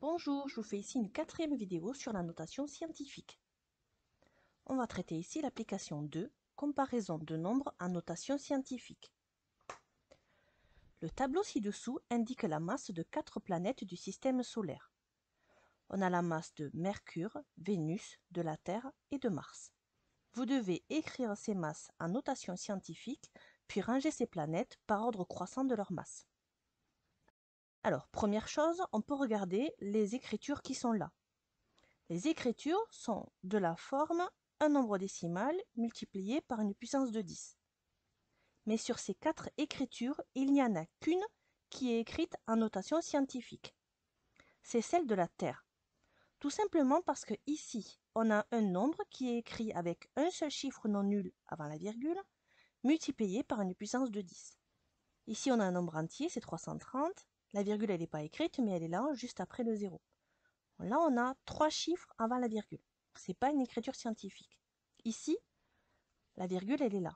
Bonjour, je vous fais ici une quatrième vidéo sur la notation scientifique. On va traiter ici l'application 2, comparaison de nombres en notation scientifique. Le tableau ci-dessous indique la masse de 4 planètes du système solaire. On a la masse de Mercure, Vénus, de la Terre et de Mars. Vous devez écrire ces masses en notation scientifique, puis ranger ces planètes par ordre croissant de leur masse. Alors, première chose, on peut regarder les écritures qui sont là. Les écritures sont de la forme un nombre décimal multiplié par une puissance de 10. Mais sur ces 4 écritures, il n'y en a qu'une qui est écrite en notation scientifique. C'est celle de la Terre. Tout simplement parce que ici, on a un nombre qui est écrit avec un seul chiffre non nul avant la virgule, multiplié par une puissance de 10. Ici, on a un nombre entier, c'est 330. La virgule, elle n'est pas écrite, mais elle est là, juste après le 0. Là, on a 3 chiffres avant la virgule. Ce n'est pas une écriture scientifique. Ici, la virgule, elle est là.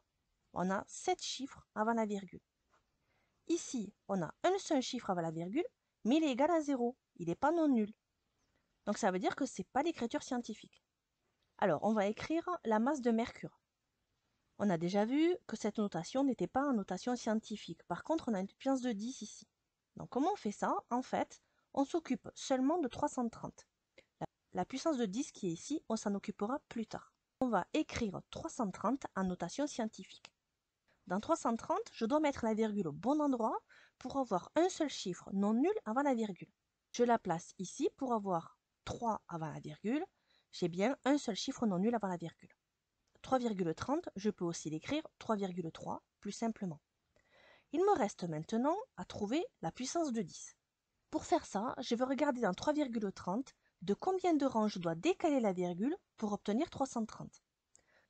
On a 7 chiffres avant la virgule. Ici, on a un seul chiffre avant la virgule, mais il est égal à 0. Il n'est pas non nul. Donc ça veut dire que ce n'est pas l'écriture scientifique. Alors, on va écrire la masse de Mercure. On a déjà vu que cette notation n'était pas en notation scientifique. Par contre, on a une puissance de 10 ici. Donc comment on fait ça? En fait, on s'occupe seulement de 330. La puissance de 10 qui est ici, on s'en occupera plus tard. On va écrire 330 en notation scientifique. Dans 330, je dois mettre la virgule au bon endroit pour avoir un seul chiffre non nul avant la virgule. Je la place ici pour avoir 3 avant la virgule. J'ai bien un seul chiffre non nul avant la virgule. 3,30, je peux aussi l'écrire 3,3 plus simplement. Il me reste maintenant à trouver la puissance de 10. Pour faire ça, je vais regarder dans 3,30 de combien de rangs je dois décaler la virgule pour obtenir 330.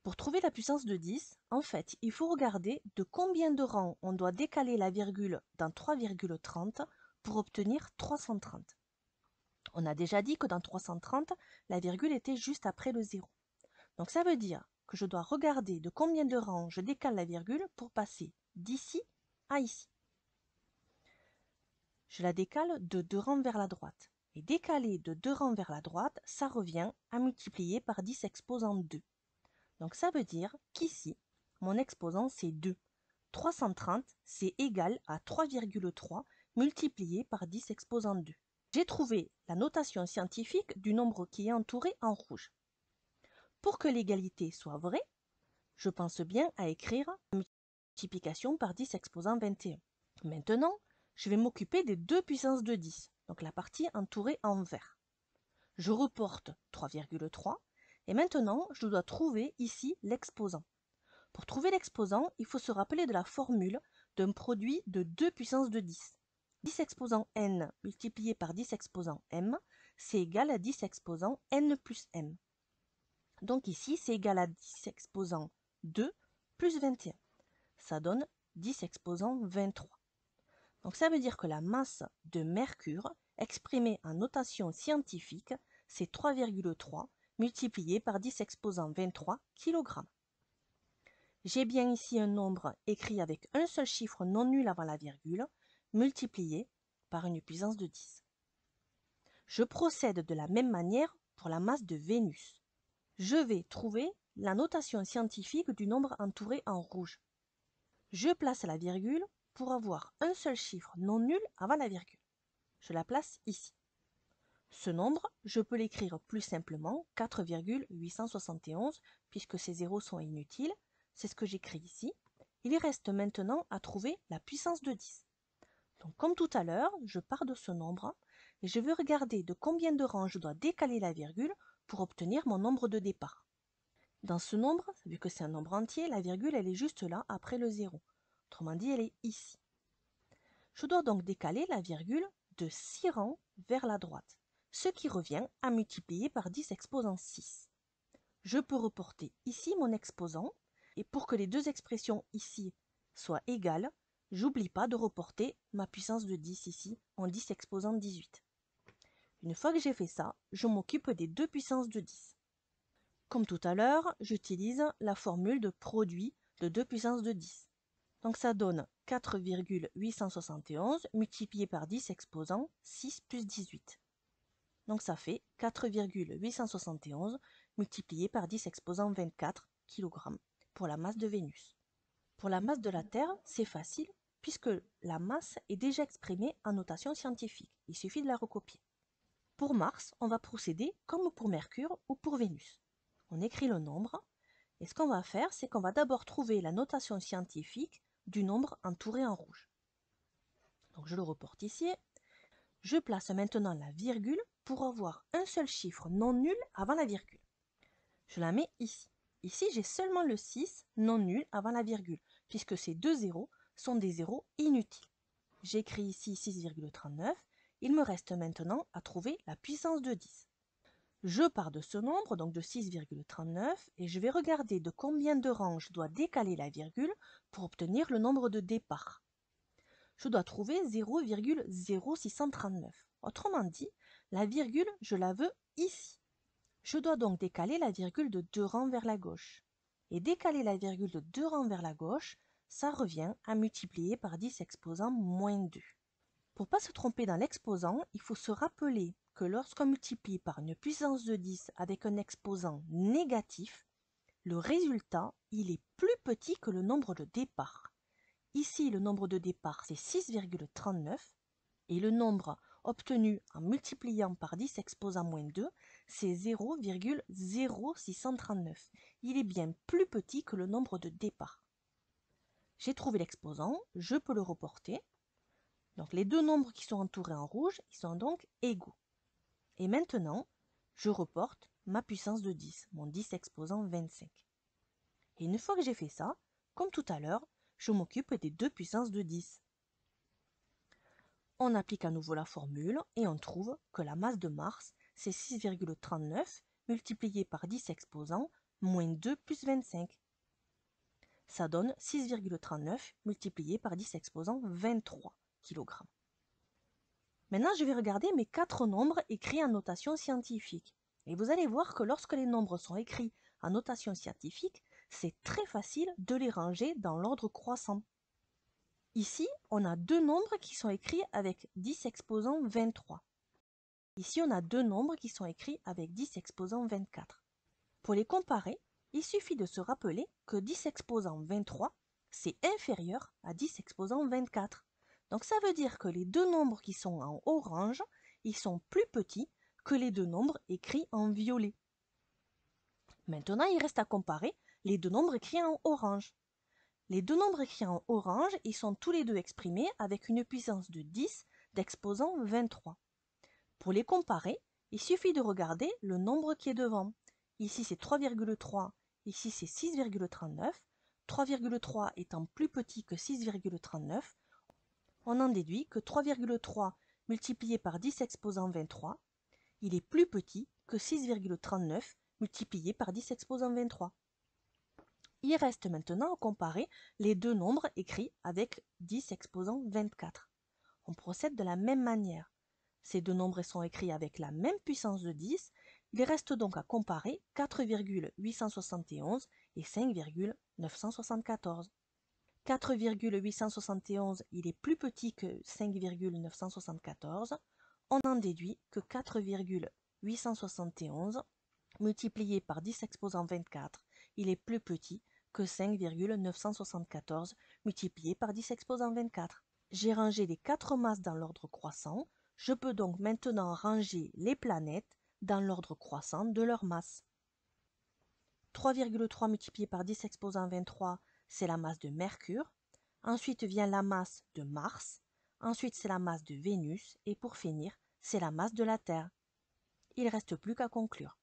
Pour trouver la puissance de 10, en fait, il faut regarder de combien de rangs on doit décaler la virgule dans 3,30 pour obtenir 330. On a déjà dit que dans 330, la virgule était juste après le 0. Donc ça veut dire que je dois regarder de combien de rangs je décale la virgule pour passer d'ici à ici. Je la décale de 2 rangs vers la droite. Et décaler de 2 rangs vers la droite, ça revient à multiplier par 10 exposant 2. Donc ça veut dire qu'ici, mon exposant c'est 2. 330, c'est égal à 3,3 multiplié par 10 exposant 2. J'ai trouvé la notation scientifique du nombre qui est entouré en rouge. Pour que l'égalité soit vraie, je pense bien à écrire la multiplication par 10 exposant 21. Maintenant, je vais m'occuper des 2 puissances de 10, donc la partie entourée en vert. Je reporte 3,3 et maintenant, je dois trouver ici l'exposant. Pour trouver l'exposant, il faut se rappeler de la formule d'un produit de 2 puissances de 10. 10 exposant n multiplié par 10 exposant m, c'est égal à 10 exposant n plus m. Donc ici, c'est égal à 10 exposant 2 plus 21. Ça donne 10 exposant 23. Donc ça veut dire que la masse de Mercure, exprimée en notation scientifique, c'est 3,3 multiplié par 10 exposant 23 kg. J'ai bien ici un nombre écrit avec un seul chiffre non nul avant la virgule, multiplié par une puissance de 10. Je procède de la même manière pour la masse de Vénus. Je vais trouver la notation scientifique du nombre entouré en rouge. Je place la virgule pour avoir un seul chiffre non nul avant la virgule. Je la place ici. Ce nombre, je peux l'écrire plus simplement 4,871 puisque ces zéros sont inutiles. C'est ce que j'écris ici. Il reste maintenant à trouver la puissance de 10. Donc comme tout à l'heure, je pars de ce nombre et je veux regarder de combien de rangs je dois décaler la virgule pour obtenir mon nombre de départ. Dans ce nombre, vu que c'est un nombre entier, la virgule elle est juste là après le 0. Autrement dit, elle est ici. Je dois donc décaler la virgule de 6 rangs vers la droite, ce qui revient à multiplier par 10 exposant 6. Je peux reporter ici mon exposant, et pour que les deux expressions ici soient égales, j'oublie pas de reporter ma puissance de 10 ici en 10 exposant 18. Une fois que j'ai fait ça, je m'occupe des 2 puissances de 10. Comme tout à l'heure, j'utilise la formule de produit de 2 puissances de 10. Donc ça donne 4,871 multiplié par 10 exposant 6 plus 18. Donc ça fait 4,871 multiplié par 10 exposant 24 kg pour la masse de Vénus. Pour la masse de la Terre, c'est facile puisque la masse est déjà exprimée en notation scientifique. Il suffit de la recopier. Pour Mars, on va procéder comme pour Mercure ou pour Vénus. On écrit le nombre et ce qu'on va faire, c'est qu'on va d'abord trouver la notation scientifique du nombre entouré en rouge. Donc je le reporte ici. Je place maintenant la virgule pour avoir un seul chiffre non nul avant la virgule. Je la mets ici. Ici, j'ai seulement le 6 non nul avant la virgule, puisque ces deux zéros sont des zéros inutiles. J'écris ici 6,39. Il me reste maintenant à trouver la puissance de 10. Je pars de ce nombre, donc de 6,39, et je vais regarder de combien de rangs je dois décaler la virgule pour obtenir le nombre de départ. Je dois trouver 0,0639. Autrement dit, la virgule, je la veux ici. Je dois donc décaler la virgule de 2 rangs vers la gauche. Et décaler la virgule de 2 rangs vers la gauche, ça revient à multiplier par 10 exposant moins 2. Pour ne pas se tromper dans l'exposant, il faut se rappeler que lorsqu'on multiplie par une puissance de 10 avec un exposant négatif, le résultat, il est plus petit que le nombre de départ. Ici, le nombre de départ, c'est 6,39 et le nombre obtenu en multipliant par 10 exposant moins 2, c'est 0,0639. Il est bien plus petit que le nombre de départ. J'ai trouvé l'exposant, je peux le reporter. Donc les deux nombres qui sont entourés en rouge, ils sont donc égaux. Et maintenant, je reporte ma puissance de 10, mon 10 exposant 25. Et une fois que j'ai fait ça, comme tout à l'heure, je m'occupe des deux puissances de 10. On applique à nouveau la formule et on trouve que la masse de Mars, c'est 6,39 multiplié par 10 exposant moins 2 plus 25. Ça donne 6,39 multiplié par 10 exposant 23 kg. Maintenant, je vais regarder mes 4 nombres écrits en notation scientifique. Et vous allez voir que lorsque les nombres sont écrits en notation scientifique, c'est très facile de les ranger dans l'ordre croissant. Ici, on a deux nombres qui sont écrits avec 10 exposant 23. Ici, on a deux nombres qui sont écrits avec 10 exposant 24. Pour les comparer, il suffit de se rappeler que 10 exposant 23, c'est inférieur à 10 exposant 24. Donc ça veut dire que les deux nombres qui sont en orange, ils sont plus petits que les deux nombres écrits en violet. Maintenant, il reste à comparer les deux nombres écrits en orange. Les deux nombres écrits en orange, ils sont tous les deux exprimés avec une puissance de 10 d'exposant 23. Pour les comparer, il suffit de regarder le nombre qui est devant. Ici c'est 3,3, ici c'est 6,39. 3,3 étant plus petit que 6,39, on en déduit que 3,3 multiplié par 10 exposant 23, il est plus petit que 6,39 multiplié par 10 exposant 23. Il reste maintenant à comparer les deux nombres écrits avec 10 exposant 24. On procède de la même manière. Ces deux nombres sont écrits avec la même puissance de 10. Il reste donc à comparer 4,871 et 5,974. 4,871, il est plus petit que 5,974. On en déduit que 4,871 multiplié par 10 exposant 24, il est plus petit que 5,974 multiplié par 10 exposant 24. J'ai rangé les 4 masses dans l'ordre croissant. Je peux donc maintenant ranger les planètes dans l'ordre croissant de leur masse. 3,3 multiplié par 10 exposant 23, c'est la masse de Mercure. Ensuite vient la masse de Mars. Ensuite, c'est la masse de Vénus. Et pour finir, c'est la masse de la Terre. Il ne reste plus qu'à conclure.